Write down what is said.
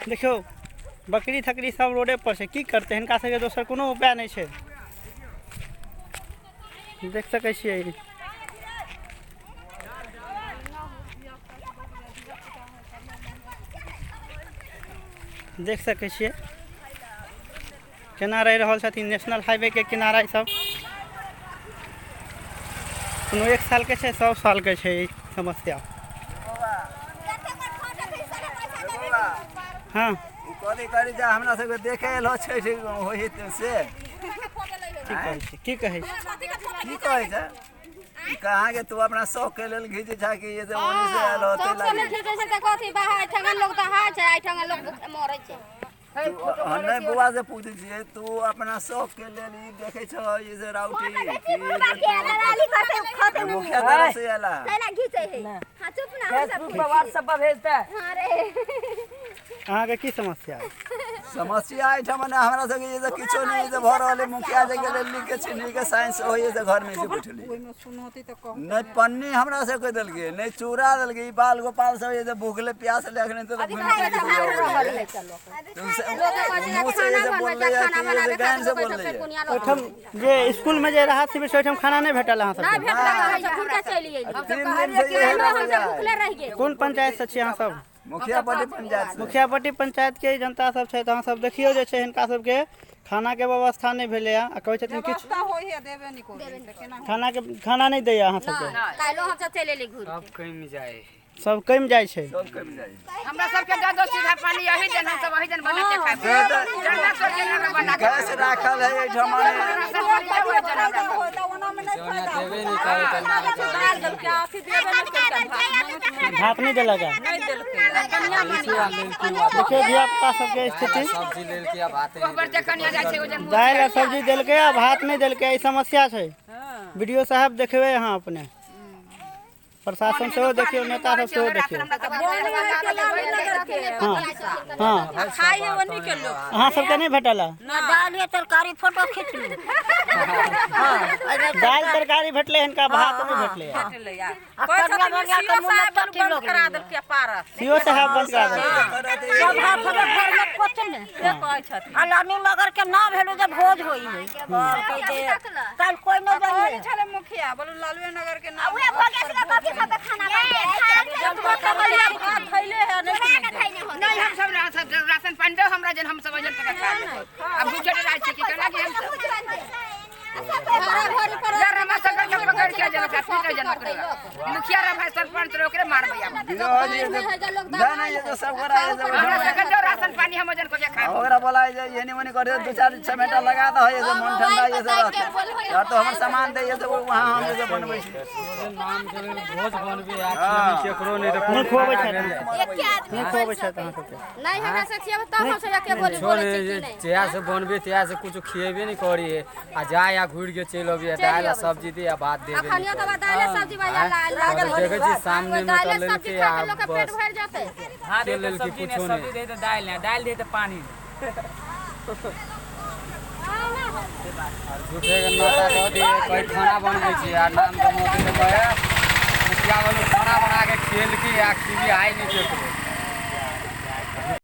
देखियो बकरी थकरी सब रोडे पर से की करते हैं, इनका सबके दोसर कोनो उपाय नहीं है। देख सकै छियै केना रह रहल छथिन नेशनल हाईवे के किनारा। ई सब कोनो 1 साल के 100 साल के ई समस्या। हाँ कथी करी जा हमरा सबके देखे लो छै होई से की कहे छै कहाँ के तू अपना शौक के लेल घिच झाकी ये से ओनी से आलो ते लागी घिचे से त कथी बाहर ठंगन लोग त हाय छै, आई ठंगन लोग मरै छै। हमने बुआ से पूछ छिए तू अपना शौक के लेल ई देखे छ ये से राउटी मुखिया तरफ से आला कैला घिचे है। हां चुप ना हो सब फेसबुक पर व्हाट्सएप पर भेजता। हां रे अहाँ के की समस्या है? समस्या आई ठमन हमरा सबके ये किछो नहीं जे भर रहले मुखिया जे गेले लिख के छिनी के साइंस होय जे घर में से बैठली ओइ में सुनोती त कह नहीं पन्नी हमरा से कोई दल के नहीं चूरा दल के बाल गोपाल सब ये जे भूखले प्यास लगने तो घूम ओठम जे स्कूल में जे राहत शिविर से ओठम खाना नहीं भेटल अहाँ सब कोन पंचायत से छी अहाँ सब? मुखियापट्टी पंचायत के जनता सब छै। अहाँ सब देखियो जे छै हिनका सब के खाना के व्यवस्था नहीं भेले आ कहै छथिन किछ खाना नहीं दैया अहाँ सब के। कालो हम सब चले ले घूर सब कम जाय छै। हमरा सबके दो सीधा पानी यही जन हम सब वही जन बना के खाए जन्ना सब जन बना के गैस राखल है ए ठमन भात नहीं देलक है। देखिए धिया पुता सबके स्थिति दाल और सब्जी देलकै आ भात नहीं देलकै। ई समस्या छै। वीडियो साहब देखबे यहाँ अपने प्रशासन से देखियो नेता सब से देखियो। हाँ अहाँ सबके नहीं भेटल है? दाल तरकारी फोटो खींच ली दाल तरकारी भेटले इनका भात नहीं भेटले। सीओ साहब बंद करा अलानी नगर के ना भेलो जे भोज होई कल कोई न जाई छले मुखिया बोलो लालवे नगर के नाम खाना नहीं हम सब राशन पानी दो हमरा जन हम सब जन के खा अब भूखे रह छी कि केना कि हम जरा सकल के पकड़ के जन का पीट जन करे मुखिया रे भाई सरपंच रो के मारबै हम जाना ये तो सब करा ये हमरा सकल जो राशन पानी हम जन को के खा ओकरा बोलाय जे येनी मनी करे 2-4 छमेटा लगा द ये मन ठंडा ये सब या तो हमर सामान दे ये सब वहां हम जे बनबै छी नाम के भोज बनबे आखिर केकरो नहीं तो नहीं खोबै छै। नहीं खोबै छै अहाँ सबके नहीं हमरा से छिए त हम से के बोले तेया से बनबे तेया से कुछ खिएबे नहीं करी है आ जाय आ घुर के चल अबिए दाल सब्जी दे आ भात दे दे अखनिया त दाल सब्जी भैया लागल देखे छी सामने में तो लेल के आ लोग के पेट भर जाते। हां दे लेल के कुछ नहीं दे तो दाल दे तो पानी झूठे के नोटा दो दे कोई खाना बनबै छी आ नाम तो मोदी के कहे मुखिया वाला खाना बना के खेल के आ खिली आइ नहीं केकरो।